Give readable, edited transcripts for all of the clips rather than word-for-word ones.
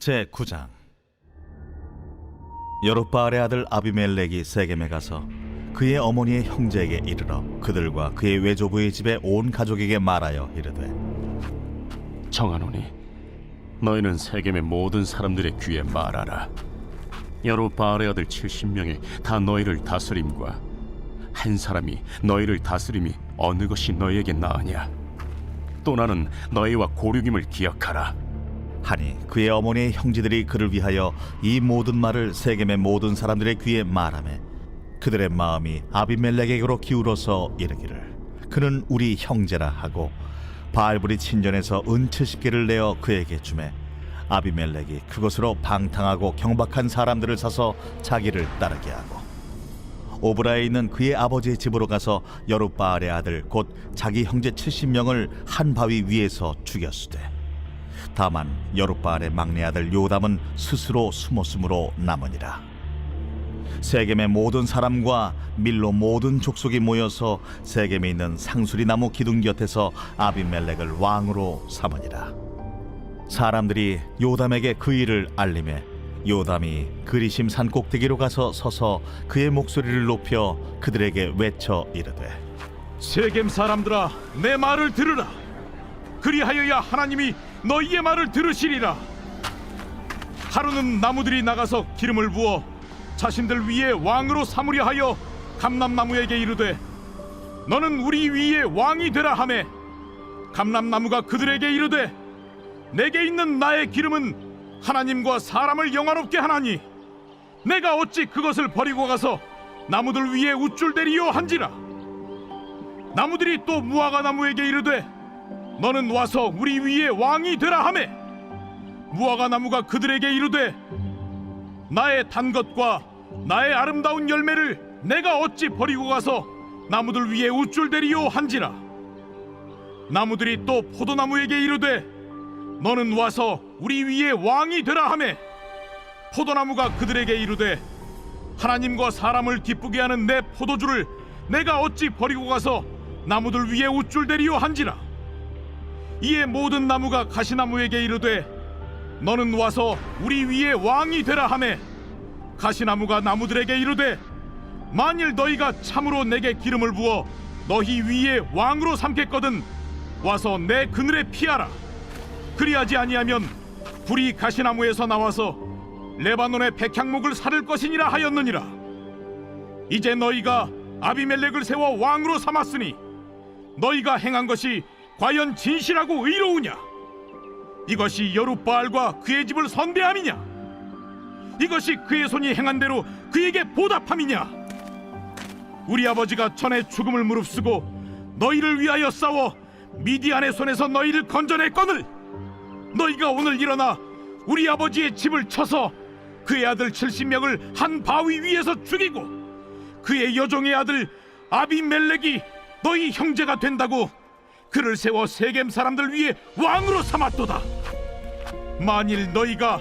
제9장. 여룻바알의 아들 아비멜렉이 세겜에 가서 그의 어머니의 형제에게 이르러 그들과 그의 외조부의 집에 온 가족에게 말하여 이르되, 청하노니 너희는 세겜의 모든 사람들의 귀에 말하라. 여룻바알의 아들 70명이 다 너희를 다스림과 한 사람이 너희를 다스림이 어느 것이 너희에게 나으냐? 또 나는 너희와 고륙임을 기억하라. 하니 그의 어머니의 형제들이 그를 위하여 이 모든 말을 세겜의 모든 사람들의 귀에 말하매 그들의 마음이 아비멜렉에게로 기울어서 이르기를, 그는 우리 형제라 하고 바알불이 친전에서 은 70개를 내어 그에게 주매 아비멜렉이 그것으로 방탕하고 경박한 사람들을 사서 자기를 따르게 하고 오브라에 있는 그의 아버지의 집으로 가서 여룻바알의 아들 곧 자기 형제 70명을 한 바위 위에서 죽였으되, 다만 여룻바알의 막내 아들 요담은 스스로 숨었으므로 남으니라. 세겜의 모든 사람과 밀로 모든 족속이 모여서 세겜에 있는 상수리 나무 기둥 곁에서 아비멜렉을 왕으로 삼으니라. 사람들이 요담에게 그 일을 알림해 요담이 그리심 산 꼭대기로 가서 서서 그의 목소리를 높여 그들에게 외쳐 이르되, 세겜 사람들아, 내 말을 들으라. 그리하여야 하나님이 너희의 말을 들으시리라. 하루는 나무들이 나가서 기름을 부어 자신들 위에 왕으로 삼으려 하여 감람나무에게 이르되, 너는 우리 위에 왕이 되라 하매, 감람나무가 그들에게 이르되, 내게 있는 나의 기름은 하나님과 사람을 영화롭게 하나니 내가 어찌 그것을 버리고 가서 나무들 위에 우쭐대리요 한지라. 나무들이 또 무화과 나무에게 이르되, 너는 와서 우리 위에 왕이 되라 하매, 무화과 나무가 그들에게 이르되, 나의 단 것과 나의 아름다운 열매를 내가 어찌 버리고 가서 나무들 위에 우쭐대리요 한지라. 나무들이 또 포도나무에게 이르되, 너는 와서 우리 위에 왕이 되라 하매, 포도나무가 그들에게 이르되, 하나님과 사람을 기쁘게 하는 내 포도주를 내가 어찌 버리고 가서 나무들 위에 우쭐대리요 한지라. 이에 모든 나무가 가시나무에게 이르되, 너는 와서 우리 위에 왕이 되라 하매, 가시나무가 나무들에게 이르되, 만일 너희가 참으로 내게 기름을 부어 너희 위에 왕으로 삼겠거든 와서 내 그늘에 피하라. 그리하지 아니하면 불이 가시나무에서 나와서 레바논의 백향목을 사를 것이니라 하였느니라. 이제 너희가 아비멜렉을 세워 왕으로 삼았으니 너희가 행한 것이 과연 진실하고 의로우냐? 이것이 여룻바알과 그의 집을 선대함이냐? 이것이 그의 손이 행한 대로 그에게 보답함이냐? 우리 아버지가 전에 죽음을 무릅쓰고 너희를 위하여 싸워 미디안의 손에서 너희를 건져냈거늘, 너희가 오늘 일어나 우리 아버지의 집을 쳐서 그의 아들 70명을 한 바위 위에서 죽이고 그의 여종의 아들 아비멜렉이 너희 형제가 된다고 그를 세워 세겜 사람들 위에 왕으로 삼았도다. 만일 너희가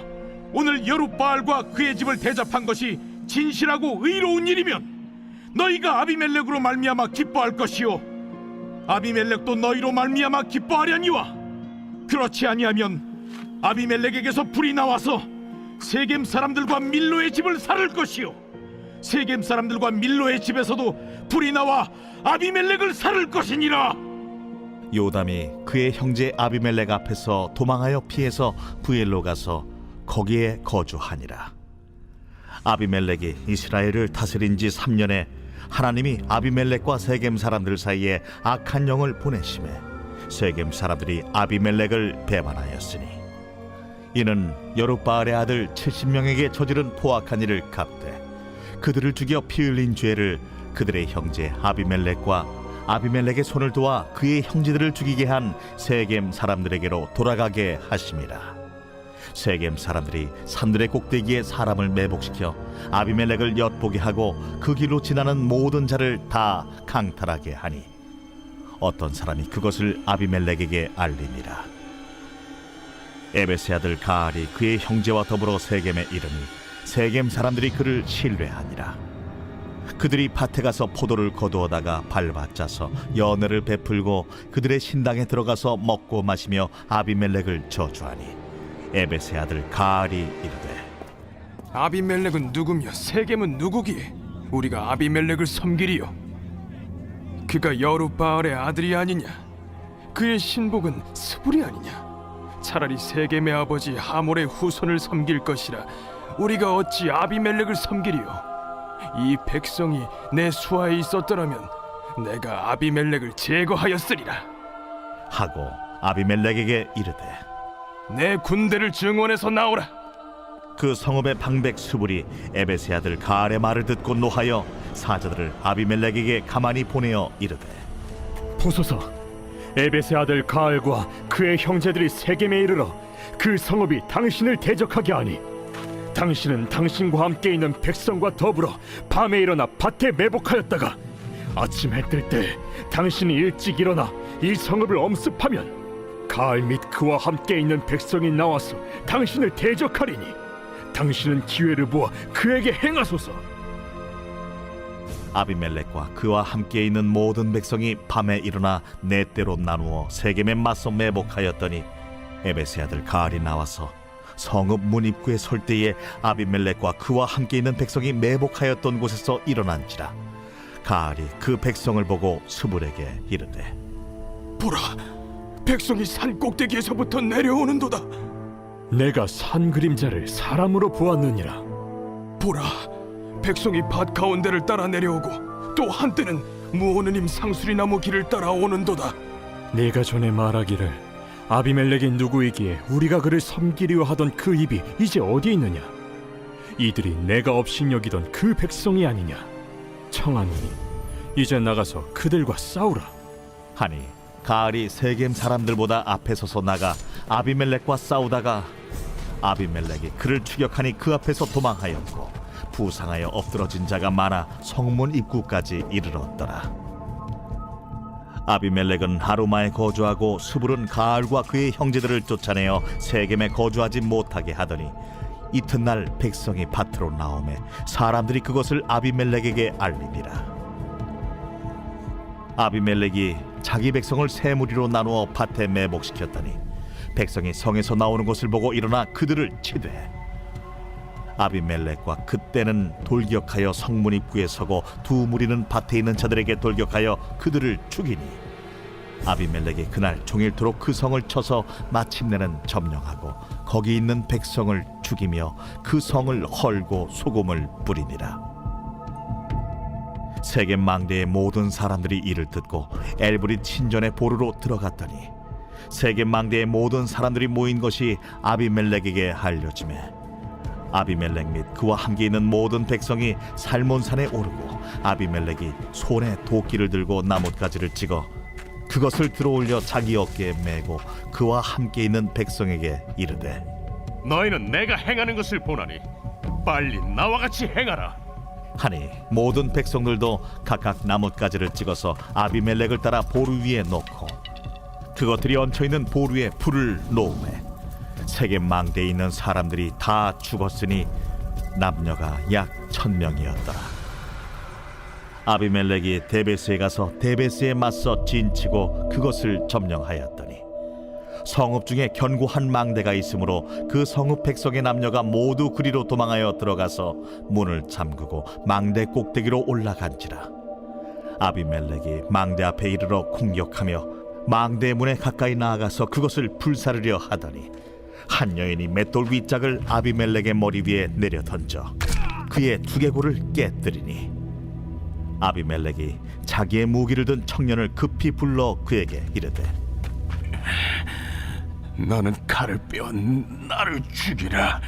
오늘 여룻바알과 그의 집을 대접한 것이 진실하고 의로운 일이면 너희가 아비멜렉으로 말미암아 기뻐할 것이요, 아비멜렉도 너희로 말미암아 기뻐하려니와, 그렇지 아니하면 아비멜렉에게서 불이 나와서 세겜 사람들과 밀로의 집을 살을 것이요, 세겜 사람들과 밀로의 집에서도 불이 나와 아비멜렉을 살을 것이니라. 요담이 그의 형제 아비멜렉 앞에서 도망하여 피해서 부엘로 가서 거기에 거주하니라. 아비멜렉이 이스라엘을 다스린 지 3년에 하나님이 아비멜렉과 세겜 사람들 사이에 악한 영을 보내심에 세겜 사람들이 아비멜렉을 배반하였으니, 이는 여룻바알의 아들 70명에게 저지른 포악한 일을 갚되 그들을 죽여 피 흘린 죄를 그들의 형제 아비멜렉과 아비멜렉의 손을 도와 그의 형제들을 죽이게 한 세겜 사람들에게로 돌아가게 하심이라. 세겜 사람들이 산들의 꼭대기에 사람을 매복시켜 아비멜렉을 엿보게 하고 그 길로 지나는 모든 자를 다 강탈하게 하니 어떤 사람이 그것을 아비멜렉에게 알리니라. 에베스의 아들 가알이 그의 형제와 더불어 세겜에 이르니 세겜 사람들이 그를 신뢰하니라. 그들이 밭에 가서 포도를 거두어다가 밟아짜서 연회를 베풀고 그들의 신당에 들어가서 먹고 마시며 아비멜렉을 저주하니 에벳의 아들 가알이 이르되 아비멜렉은 누구며 세겜은 누구기에 우리가 아비멜렉을 섬기리요? 그가 여룻바알의 아들이 아니냐? 그의 신복은 스불이 아니냐? 차라리 세겜의 아버지 하몰의 후손을 섬길 것이라 우리가 어찌 아비멜렉을 섬기리요? 이 백성이 내 수하에 있었더라면 내가 아비멜렉을 제거하였으리라. 하고 아비멜렉에게 이르되 내 군대를 증원해서 나오라. 그 성읍의 방백 수불이 에벳의 아들 가알의 말을 듣고 노하여 사자들을 아비멜렉에게 가만히 보내어 이르되 보소서, 에벳의 아들 가알과 그의 형제들이 세겜에 이르러 그 성읍이 당신을 대적하게 하니 당신은 당신과 함께 있는 백성과 더불어 밤에 일어나 밭에 매복하였다가 아침 해 뜰 때 당신이 일찍 일어나 이 성읍을 엄습하면 가알 및 그와 함께 있는 백성이 나와서 당신을 대적하리니 당신은 기회를 보아 그에게 행하소서. 아비멜렉과 그와 함께 있는 모든 백성이 밤에 일어나 네 때로 나누어 세겜에 맞서 매복하였더니 에벳의 아들 가알이 나와서 성읍 문 입구에 설 때에 아비멜렉과 그와 함께 있는 백성이 매복하였던 곳에서 일어난지라. 가알이 그 백성을 보고 스불에게 이르되 보라, 백성이 산 꼭대기에서부터 내려오는도다. 내가 산 그림자를 사람으로 보았느니라. 보라, 백성이 밭 가운데를 따라 내려오고 또 한때는 무오느님 상수리 나무 길을 따라 오는도다. 네가 전에 말하기를 아비멜렉이 누구이기에 우리가 그를 섬기려 하던 그 입이 이제 어디 있느냐? 이들이 내가 업신여기던 그 백성이 아니냐? 청하노니 이제 나가서 그들과 싸우라. 하니 가알이 세겜 사람들보다 앞에 서서 나가 아비멜렉과 싸우다가 아비멜렉이 그를 추격하니 그 앞에서 도망하였고 부상하여 엎드러진 자가 많아 성문 입구까지 이르렀더라. 아비멜렉은 하루마에 거주하고 수불은 가알과 그의 형제들을 쫓아내어 세겜에 거주하지 못하게 하더니 이튿날 백성이 밭으로 나오매 사람들이 그것을 아비멜렉에게 알리니라. 아비멜렉이 자기 백성을 세 무리로 나누어 밭에 매복시켰더니 백성이 성에서 나오는 것을 보고 일어나 그들을 치되 아비멜렉과 그때는 돌격하여 성문 입구에 서고 두 무리는 밭에 있는 자들에게 돌격하여 그들을 죽이니 아비멜렉이 그날 종일토록 그 성을 쳐서 마침내는 점령하고 거기 있는 백성을 죽이며 그 성을 헐고 소금을 뿌리니라. 세겜 망대의 모든 사람들이 이를 듣고 엘브릿 신전의 보루로 들어갔더니 세겜 망대의 모든 사람들이 모인 것이 아비멜렉에게 알려지매 아비멜렉 및 그와 함께 있는 모든 백성이 살몬산에 오르고 아비멜렉이 손에 도끼를 들고 나뭇가지를 찍어 그것을 들어올려 자기 어깨에 메고 그와 함께 있는 백성에게 이르되 너희는 내가 행하는 것을 보나니 빨리 나와 같이 행하라. 하니 모든 백성들도 각각 나뭇가지를 찍어서 아비멜렉을 따라 보루 위에 놓고 그것들이 얹혀있는 보루에 불을 놓으매 세겜 망대에 있는 사람들이 다 죽었으니 남녀가 약 1000명이었더라. 아비멜렉이 데베스에 가서 데베스에 맞서 진치고 그것을 점령하였더니 성읍 중에 견고한 망대가 있으므로 그 성읍 백성의 남녀가 모두 그리로 도망하여 들어가서 문을 잠그고 망대 꼭대기로 올라간지라. 아비멜렉이 망대 앞에 이르러 공격하며 망대 문에 가까이 나아가서 그것을 불사르려 하더니 한 여인이 맷돌 윗짝을 아비멜렉의 머리 위에 내려 던져 그의 두개골을 깨뜨리니 아비멜렉이 자기의 무기를 든 청년을 급히 불러 그에게 이르되 너는 칼을 빼어 나를 죽이라.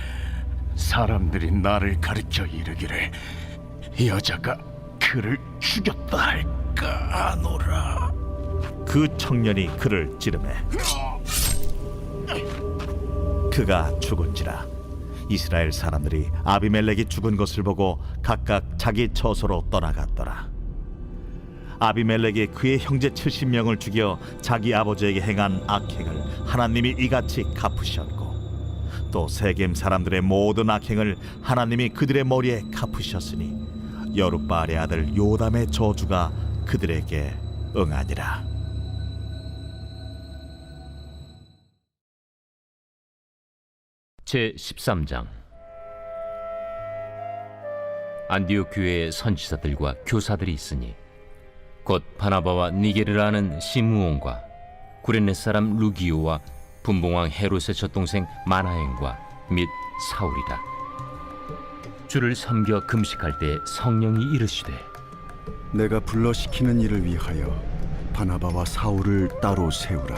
사람들이 나를 가르쳐 이르기를 여자가 그를 죽였다 할까 하노라. 그 청년이 그를 찌르매 그가 죽은지라. 이스라엘 사람들이 아비멜렉이 죽은 것을 보고 각각 자기 처소로 떠나갔더라. 아비멜렉이 그의 형제 70명을 죽여 자기 아버지에게 행한 악행을 하나님이 이같이 갚으셨고 또 세겜 사람들의 모든 악행을 하나님이 그들의 머리에 갚으셨으니 여룻바알의 아들 요담의 저주가 그들에게 응하니라. 제13장. 안디옥 교회에 선지자들과 교사들이 있으니 곧 바나바와 니게르라는 시므온과 구레네 사람 루기오와 분봉왕 헤롯의 젖동생 마나엔과 및 사울이라. 주를 섬겨 금식할 때 성령이 이르시되 내가 불러시키는 일을 위하여 바나바와 사울을 따로 세우라.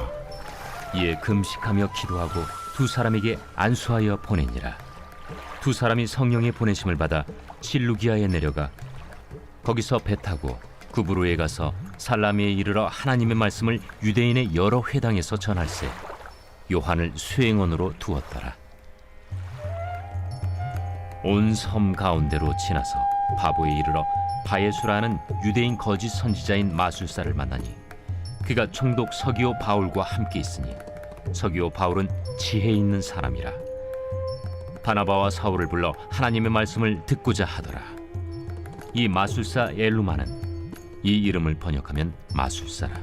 이에 금식하며 기도하고 두 사람에게 안수하여 보내니라. 두 사람이 성령의 보내심을 받아 실루기아에 내려가 거기서 배 타고 구브로에 가서 살라미에 이르러 하나님의 말씀을 유대인의 여러 회당에서 전할세 요한을 수행원으로 두었더라. 온 섬 가운데로 지나서 바보에 이르러 바예수라는 유대인 거짓 선지자인 마술사를 만나니 그가 총독 서기오 바울과 함께 있으니 서기오 바울은 지혜 있는 사람이라. 바나바와 사울을 불러 하나님의 말씀을 듣고자 하더라. 이 마술사 엘루마는 이 이름을 번역하면 마술사라.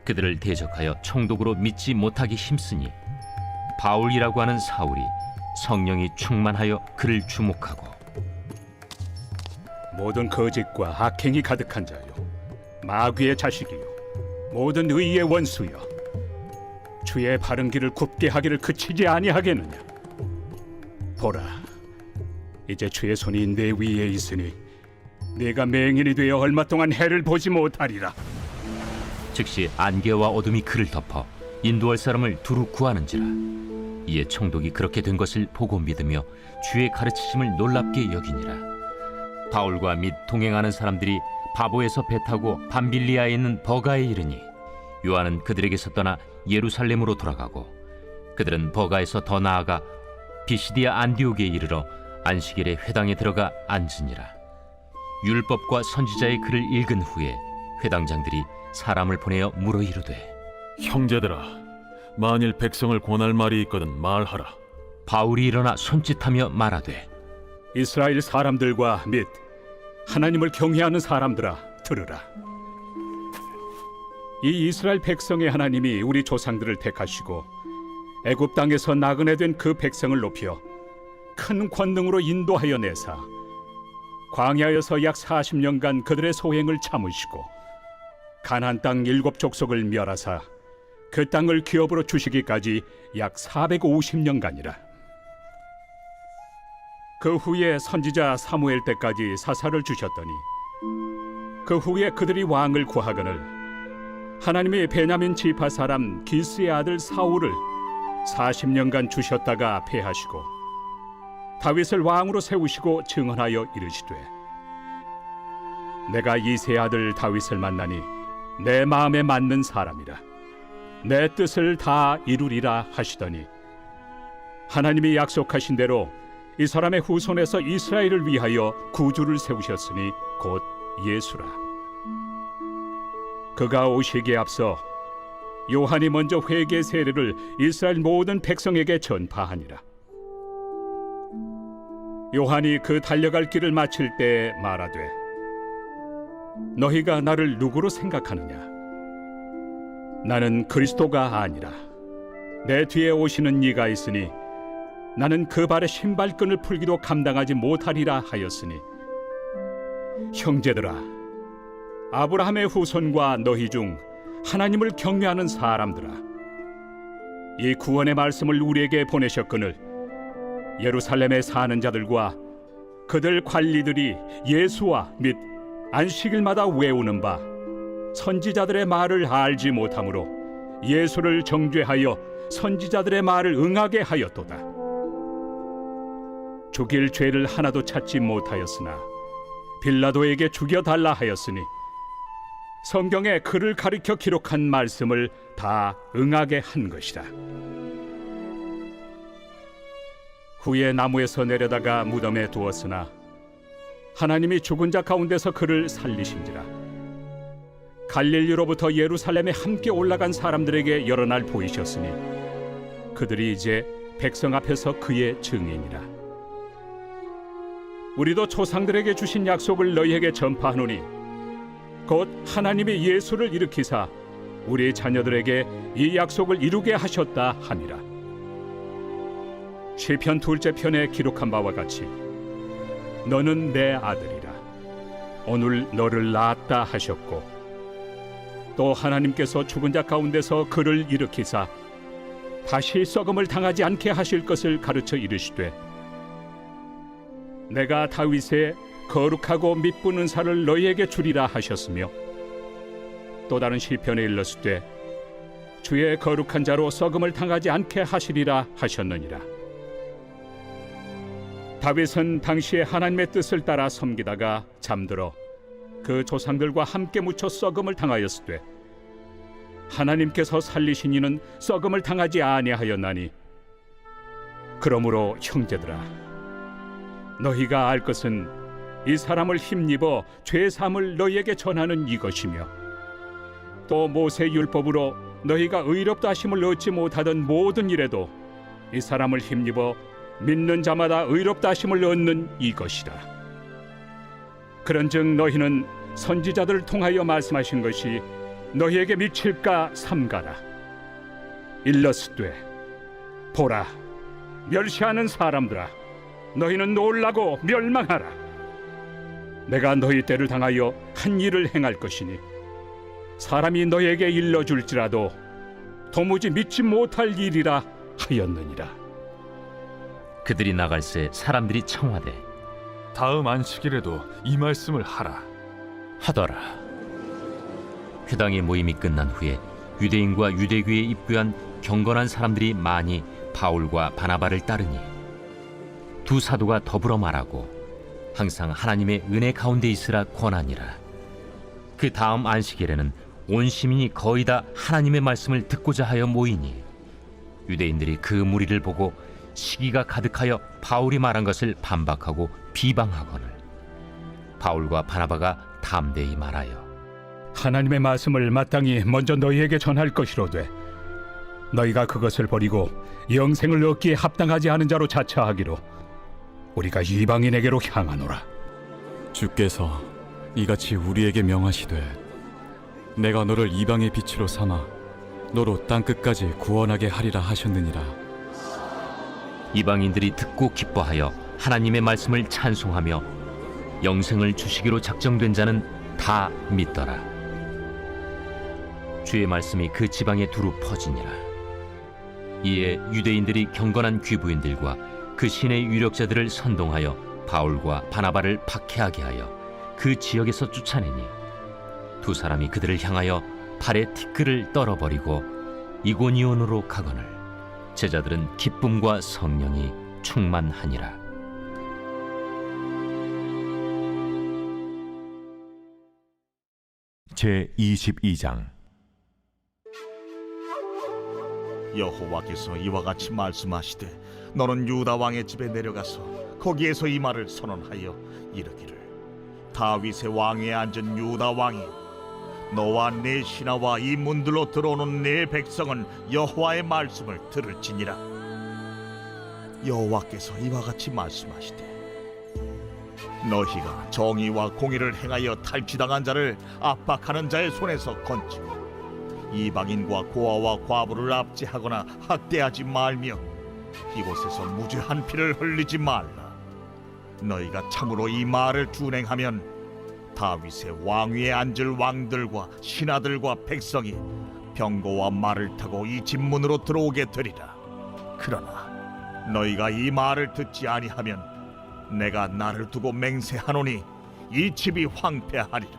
그들을 대적하여 총독으로 믿지 못하기 힘쓰니 바울이라고 하는 사울이 성령이 충만하여 그를 주목하고 모든 거짓과 악행이 가득한 자요 마귀의 자식이요 모든 의의 원수여 주의 바른 길을 굽게 하기를 그치지 아니하겠느냐. 보라, 이제 주의 손이 내 위에 있으니 내가 맹인이 되어 얼마 동안 해를 보지 못하리라. 즉시 안개와 어둠이 그를 덮어 인도할 사람을 두루 구하는지라. 이에 총독이 그렇게 된 것을 보고 믿으며 주의 가르치심을 놀랍게 여기니라. 바울과 및 동행하는 사람들이 바보에서 배 타고 밤빌리아에 있는 버가에 이르니 요한은 그들에게서 떠나 예루살렘으로 돌아가고 그들은 버가에서 더 나아가 비시디아 안디옥에 이르러 안식일에 회당에 들어가 앉으니라. 율법과 선지자의 글을 읽은 후에 회당장들이 사람을 보내어 물어 이르되 형제들아, 만일 백성을 권할 말이 있거든 말하라. 바울이 일어나 손짓하며 말하되 이스라엘 사람들과 및 하나님을 경외하는 사람들아 들으라. 이 이스라엘 백성의 하나님이 우리 조상들을 택하시고 애굽 땅에서 나그네 된 그 백성을 높여 큰 권능으로 인도하여 내사 광야에서 약 40년간 그들의 소행을 참으시고 가나안 땅 7족속을 멸하사 그 땅을 기업으로 주시기까지 약 450년간이라. 그 후에 선지자 사무엘 때까지 사사를 주셨더니 그 후에 그들이 왕을 구하거늘 하나님이 베냐민 지파 사람 기스의 아들 사울을 40년간 주셨다가 패하시고 다윗을 왕으로 세우시고 증언하여 이르시되 내가 이새의 아들 다윗을 만나니 내 마음에 맞는 사람이라 내 뜻을 다 이루리라 하시더니 하나님이 약속하신 대로 이 사람의 후손에서 이스라엘을 위하여 구주를 세우셨으니 곧 예수라. 그가 오시기에 앞서 요한이 먼저 회개 세례를 이스라엘 모든 백성에게 전파하니라. 요한이 그 달려갈 길을 마칠 때 말하되 너희가 나를 누구로 생각하느냐? 나는 그리스도가 아니라 내 뒤에 오시는 이가 있으니 나는 그 발의 신발끈을 풀기도 감당하지 못하리라 하였으니 형제들아, 아브라함의 후손과 너희 중 하나님을 경외하는 사람들아, 이 구원의 말씀을 우리에게 보내셨거늘 예루살렘에 사는 자들과 그들 관리들이 예수와 및 안식일마다 외우는 바 선지자들의 말을 알지 못하므로 예수를 정죄하여 선지자들의 말을 응하게 하였도다. 죽일 죄를 하나도 찾지 못하였으나 빌라도에게 죽여달라 하였으니 성경에 그를 가리켜 기록한 말씀을 다 응하게 한 것이라. 후에 나무에서 내려다가 무덤에 두었으나 하나님이 죽은 자 가운데서 그를 살리신지라. 갈릴리로부터 예루살렘에 함께 올라간 사람들에게 여러 날 보이셨으니 그들이 이제 백성 앞에서 그의 증인이라. 우리도 조상들에게 주신 약속을 너희에게 전파하노니 곧 하나님이 예수를 일으키사 우리 자녀들에게 이 약속을 이루게 하셨다 함이라. 시편 둘째 편에 기록한 바와 같이 너는 내 아들이라 오늘 너를 낳았다 하셨고, 또 하나님께서 죽은 자 가운데서 그를 일으키사 다시 썩음을 당하지 않게 하실 것을 가르쳐 이르시되, 내가 다윗의 거룩하고 미쁜 은사를 너희에게 주리라 하셨으며, 또 다른 시편에 일렀으되 주의 거룩한 자로 썩음을 당하지 않게 하시리라 하셨느니라. 다윗은 당시에 하나님의 뜻을 따라 섬기다가 잠들어 그 조상들과 함께 묻혀 썩음을 당하였으되, 하나님께서 살리신 이는 썩음을 당하지 아니하였나니, 그러므로 형제들아, 너희가 알 것은 이 사람을 힘입어 죄 사함을 너희에게 전하는 이것이며, 또 모세 율법으로 너희가 의롭다 하심을 얻지 못하던 모든 일에도 이 사람을 힘입어 믿는 자마다 의롭다 하심을 얻는 이것이라. 그런즉 너희는 선지자들을 통하여 말씀하신 것이 너희에게 미칠까 삼가라. 일렀으되 보라, 멸시하는 사람들아, 너희는 놀라고 멸망하라. 내가 너희 때를 당하여 한 일을 행할 것이니 사람이 너희에게 일러줄지라도 도무지 믿지 못할 일이라 하였느니라. 그들이 나갈새 사람들이 청하되 다음 안식일에도 이 말씀을 하라. 하더라. 회당의 모임이 끝난 후에 유대인과 유대교에 입교한 경건한 사람들이 많이 바울과 바나바를 따르니 두 사도가 더불어 말하고 항상 하나님의 은혜 가운데 있으라 권하니라. 그 다음 안식일에는 온 시민이 거의 다 하나님의 말씀을 듣고자 하여 모이니 유대인들이 그 무리를 보고 시기가 가득하여 바울이 말한 것을 반박하고 비방하거늘 바울과 바나바가 담대히 말하여 하나님의 말씀을 마땅히 먼저 너희에게 전할 것이로되, 너희가 그것을 버리고 영생을 얻기에 합당하지 않은 자로 자처하기로 우리가 이방인에게로 향하노라. 주께서 이같이 우리에게 명하시되 내가 너를 이방의 빛으로 삼아 너로 땅끝까지 구원하게 하리라 하셨느니라. 이방인들이 듣고 기뻐하여 하나님의 말씀을 찬송하며 영생을 주시기로 작정된 자는 다 믿더라. 주의 말씀이 그 지방에 두루 퍼지니라. 이에 유대인들이 경건한 귀부인들과 그 신의 유력자들을 선동하여 바울과 바나바를 박해하게 하여 그 지역에서 쫓아내니 두 사람이 그들을 향하여 발에 티끌을 떨어버리고 이고니온으로 가거늘 제자들은 기쁨과 성령이 충만하니라. 제22장. 여호와께서 이와 같이 말씀하시되 너는 유다 왕의 집에 내려가서 거기에서 이 말을 선언하여 이르기를, 다윗의 왕위에 앉은 유다 왕이 너와 네 신하와 이 문들로 들어오는 네 백성은 여호와의 말씀을 들을지니라. 여호와께서 이와 같이 말씀하시되 너희가 정의와 공의를 행하여 탈취당한 자를 압박하는 자의 손에서 건지고 이방인과 고아와 과부를 압제하거나 학대하지 말며 이곳에서 무죄한 피를 흘리지 말라. 너희가 참으로 이 말을 준행하면 다윗의 왕위에 앉을 왕들과 신하들과 백성이 병거와 말을 타고 이 집문으로 들어오게 되리라. 그러나 너희가 이 말을 듣지 아니하면 내가 나를 두고 맹세하노니 이 집이 황폐하리라.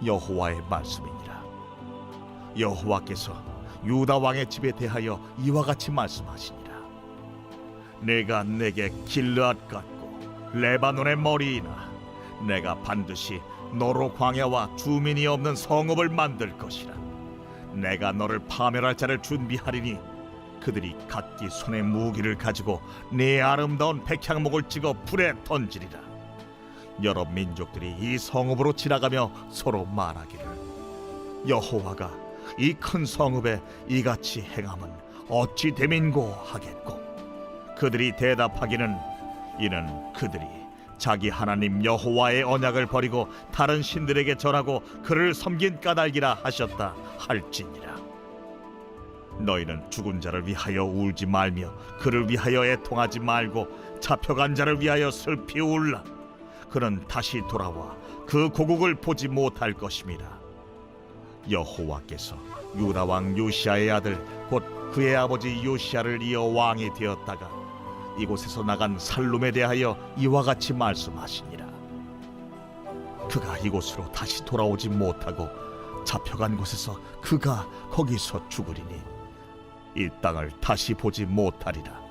여호와의 말씀이니라. 여호와께서 유다 왕의 집에 대하여 이와 같이 말씀하시니라. 내가 내게 길르앗 같고 레바논의 머리이나 내가 반드시 너로 광야와 주민이 없는 성읍을 만들 것이라. 내가 너를 파멸할 자를 준비하리니 그들이 각기 손에 무기를 가지고 네 아름다운 백향목을 찍어 불에 던지리라. 여러 민족들이 이 성읍으로 지나가며 서로 말하기를, 여호와가 이 큰 성읍에 이같이 행함은 어찌 됨인고 하겠고, 그들이 대답하기는 이는 그들이 자기 하나님 여호와의 언약을 버리고 다른 신들에게 절하고 그를 섬긴 까닭이라 하셨다 할지니라. 너희는 죽은 자를 위하여 울지 말며 그를 위하여 애통하지 말고 잡혀간 자를 위하여 슬피 울라. 그는 다시 돌아와 그 고국을 보지 못할 것임이라. 여호와께서 유다 왕 요시아의 아들 곧 그의 아버지 요시아를 이어 왕이 되었다가 이곳에서 나간 살룸에 대하여 이와 같이 말씀하시니라. 그가 이곳으로 다시 돌아오지 못하고 잡혀간 곳에서 그가 거기서 죽으리니 이 땅을 다시 보지 못하리라.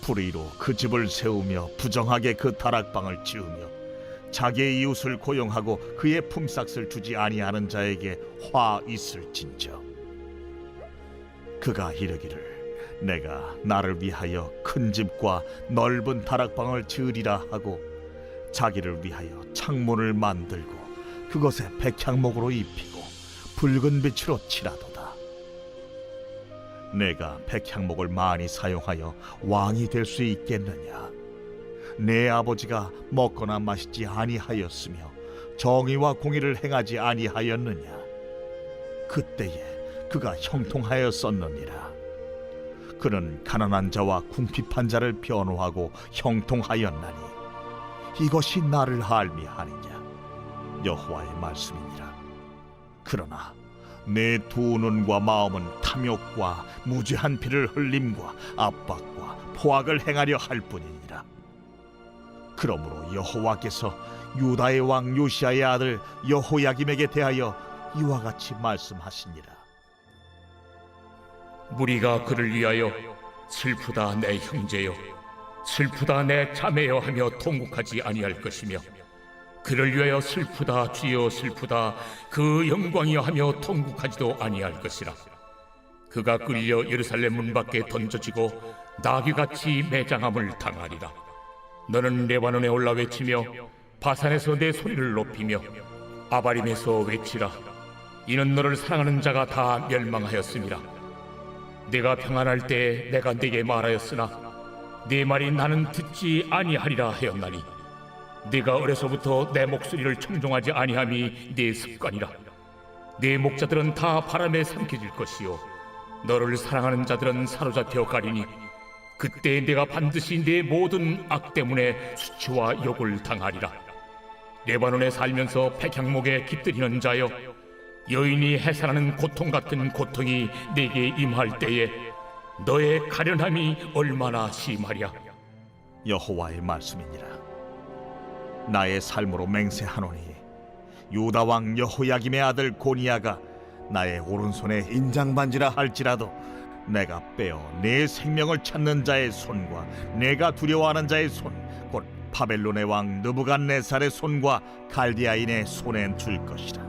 불의로 그 집을 세우며 부정하게 그 다락방을 지으며 자기의 이웃을 고용하고 그의 품삯을 주지 아니하는 자에게 화 있을진저. 그가 이르기를 내가 나를 위하여 큰 집과 넓은 다락방을 지으리라 하고 자기를 위하여 창문을 만들고 그것에 백향목으로 입히고 붉은 빛으로 칠하도다. 내가 백향목을 많이 사용하여 왕이 될 수 있겠느냐? 내 아버지가 먹거나 마시지 아니하였으며 정의와 공의를 행하지 아니하였느냐? 그때에 그가 형통하였었느니라. 그는 가난한 자와 궁핍한 자를 변호하고 형통하였나니 이것이 나를 알미하느냐? 여호와의 말씀이니라. 그러나 내 두 눈과 마음은 탐욕과 무죄한 피를 흘림과 압박과 포악을 행하려 할 뿐이니라. 그러므로 여호와께서 유다의 왕 요시아의 아들 여호야김에게 대하여 이와 같이 말씀하시니라. 무리가 그를 위하여 슬프다 내 형제여, 슬프다 내 자매여 하며 통곡하지 아니할 것이며 그를 위하여 슬프다 주여 슬프다 그 영광이여 하며 통곡하지도 아니할 것이라. 그가 끌려 예루살렘 문 밖에 던져지고 나귀같이 매장함을 당하리라. 너는 레바논에 올라 외치며 바산에서 내 소리를 높이며 아바림에서 외치라. 이는 너를 사랑하는 자가 다 멸망하였음이라. 내가 평안할 때에 내가 네게 말하였으나 네 말이 나는 듣지 아니하리라 하였나니 네가 어려서부터 내 목소리를 청종하지 아니함이 네 습관이라. 네 목자들은 다 바람에 삼켜질 것이요 너를 사랑하는 자들은 사로잡혀 가리니 그때 내가 반드시 네 모든 악 때문에 수치와 욕을 당하리라. 레바논에 살면서 백향목에 깃들이는 자여, 여인이 해산하는 고통 같은 고통이 네게 임할 때에 너의 가련함이 얼마나 심하랴. 여호와의 말씀이니라. 나의 삶으로 맹세하노니 유다 왕 여호야김의 아들 고니야가 나의 오른손에 인장반지라 할지라도 내가 빼어 내 생명을 찾는 자의 손과 내가 두려워하는 자의 손 곧 바벨론의 왕 느부갓네살의 손과 갈디아인의 손에 줄 것이라.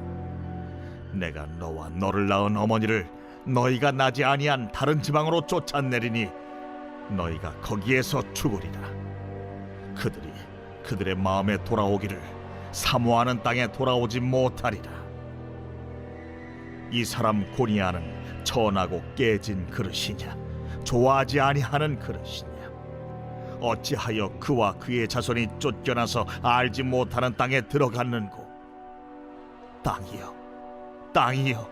내가 너와 너를 낳은 어머니를 너희가 나지 아니한 다른 지방으로 쫓아내리니 너희가 거기에서 죽으리라. 그들이 그들의 마음에 돌아오기를 사모하는 땅에 돌아오지 못하리라. 이 사람 고니야는 천하고 깨진 그릇이냐? 좋아하지 아니하는 그릇이냐? 어찌하여 그와 그의 자손이 쫓겨나서 알지 못하는 땅에 들어갔는고? 땅이여, 땅이여,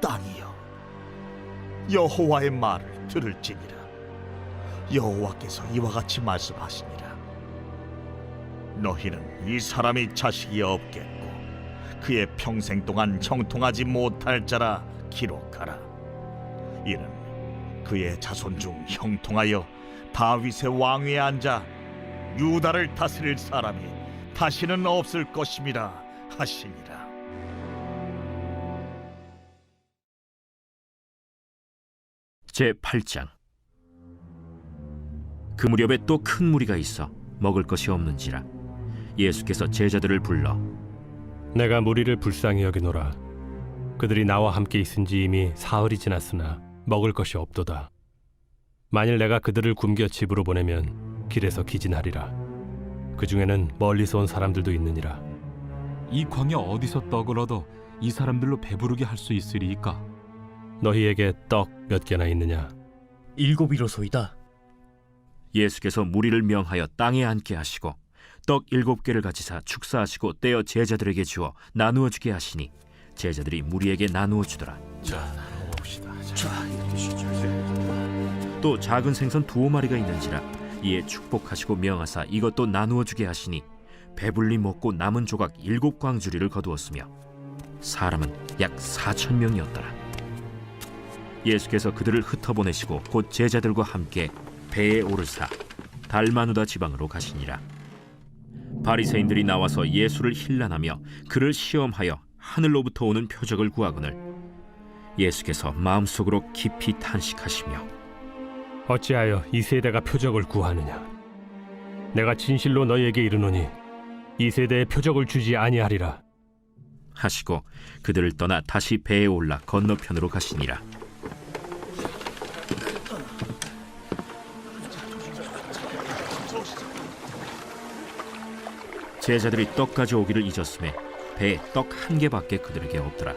땅이여, 여호와의 말을 들을지니라. 여호와께서 이와 같이 말씀하시니라. 너희는 이 사람이 자식이 없겠고 그의 평생 동안 형통하지 못할 자라 기록하라. 이는 그의 자손 중 형통하여 다윗의 왕위에 앉아 유다를 다스릴 사람이 다시는 없을 것임이라 하시니라. 제8장. 그 무렵에 또 큰 무리가 있어 먹을 것이 없는지라 예수께서 제자들을 불러 내가 무리를 불쌍히 여기노라. 그들이 나와 함께 있은지 이미 사흘이 지났으나 먹을 것이 없도다. 만일 내가 그들을 굶겨 집으로 보내면 길에서 기진하리라. 그 중에는 멀리서 온 사람들도 있느니라. 이 광야 어디서 떡을 얻어 이 사람들로 배부르게 할 수 있으리이까? 너희에게 떡 몇 개나 있느냐? 7이로소이다. 예수께서 무리를 명하여 땅에 앉게 하시고 떡 7개를 가지사 축사하시고 떼어 제자들에게 주어 나누어 주게 하시니 제자들이 무리에게 나누어 주더라. 또 작은 생선 2마리가 있는지라 이에 축복하시고 명하사 이것도 나누어 주게 하시니 배불리 먹고 남은 조각 7광주리를 거두었으며 사람은 약 4,000명이었더라. 예수께서 그들을 흩어보내시고 곧 제자들과 함께 배에 오르사 달마누다 지방으로 가시니라. 바리새인들이 나와서 예수를 힐난하며 그를 시험하여 하늘로부터 오는 표적을 구하거늘 예수께서 마음속으로 깊이 탄식하시며 어찌하여 이 세대가 표적을 구하느냐? 내가 진실로 너희에게 이르노니 이 세대에 표적을 주지 아니하리라. 하시고 그들을 떠나 다시 배에 올라 건너편으로 가시니라. 제자들이 떡 가져오기를 잊었음에 배에 떡 1개밖에 그들에게 없더라.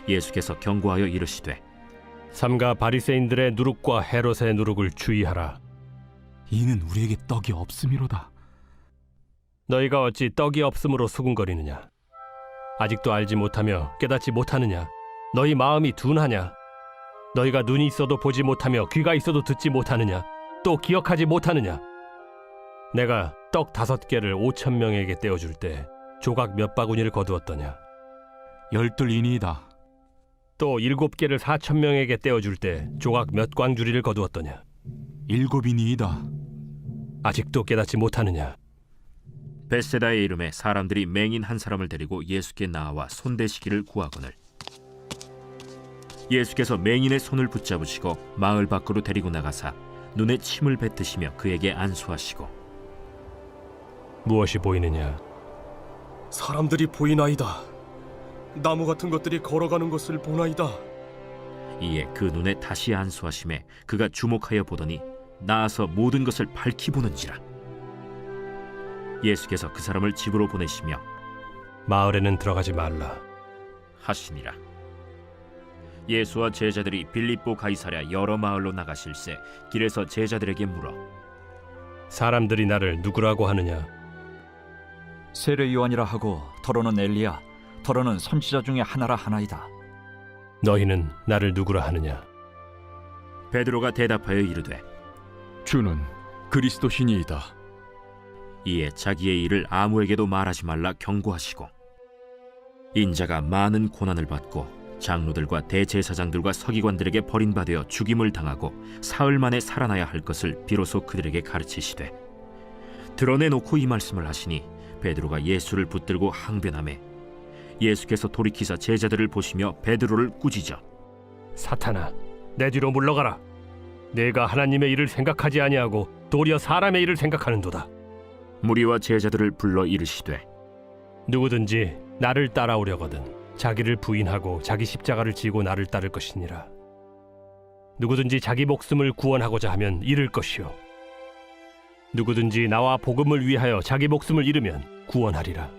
예수께서 경고하여 이르시되 삼가 바리새인들의 누룩과 헤롯의 누룩을 주의하라. 이는 우리에게 떡이 없음이로다. 너희가 어찌 떡이 없음으로 수군거리느냐? 아직도 알지 못하며 깨닫지 못하느냐? 너희 마음이 둔하냐? 너희가 눈이 있어도 보지 못하며 귀가 있어도 듣지 못하느냐? 또 기억하지 못하느냐? 내가 떡 5개를 5,000명에게 떼어줄 때 조각 몇 바구니를 거두었더냐? 12이니이다. 또 7개를 4,000명에게 떼어줄 때 조각 몇 광주리를 거두었더냐? 7이니이다. 아직도 깨닫지 못하느냐? 벳세다의 이름에 사람들이 맹인 한 사람을 데리고 예수께 나와 손대시기를 구하거늘 예수께서 맹인의 손을 붙잡으시고 마을 밖으로 데리고 나가사 눈에 침을 뱉으시며 그에게 안수하시고 무엇이 보이느냐? 사람들이 보이나이다. 나무 같은 것들이 걸어가는 것을 보나이다. 이에 그 눈에 다시 안수하심에 그가 주목하여 보더니 나아서 모든 것을 밝히 보는지라. 예수께서 그 사람을 집으로 보내시며 마을에는 들어가지 말라 하시니라. 예수와 제자들이 빌립보 가이사랴 여러 마을로 나가실새 길에서 제자들에게 물어 사람들이 나를 누구라고 하느냐? 세례 요한이라 하고 더러는 엘리야 더러는 선지자 중에 하나라 하나이다. 너희는 나를 누구라 하느냐? 베드로가 대답하여 이르되 주는 그리스도시니이다. 이에 자기의 일을 아무에게도 말하지 말라 경고하시고 인자가 많은 고난을 받고 장로들과 대제사장들과 서기관들에게 버림받아 죽임을 당하고 사흘 만에 살아나야 할 것을 비로소 그들에게 가르치시되 드러내놓고 이 말씀을 하시니 베드로가 예수를 붙들고 항변하매 예수께서 돌이키사 제자들을 보시며 베드로를 꾸짖어 사탄아, 내 뒤로 물러가라. 내가 하나님의 일을 생각하지 아니하고 도리어 사람의 일을 생각하는도다. 무리와 제자들을 불러 이르시되 누구든지 나를 따라오려거든 자기를 부인하고 자기 십자가를 지고 나를 따를 것이니라. 누구든지 자기 목숨을 구원하고자 하면 잃을 것이요 누구든지 나와 복음을 위하여 자기 목숨을 잃으면 구원하리라.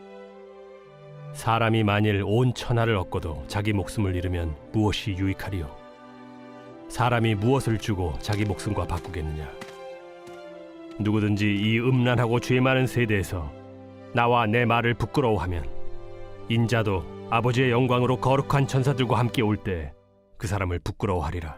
사람이 만일 온 천하를 얻고도 자기 목숨을 잃으면 무엇이 유익하리요? 사람이 무엇을 주고 자기 목숨과 바꾸겠느냐? 누구든지 이 음란하고 죄 많은 세대에서 나와 내 말을 부끄러워하면 인자도 아버지의 영광으로 거룩한 천사들과 함께 올 때 그 사람을 부끄러워하리라.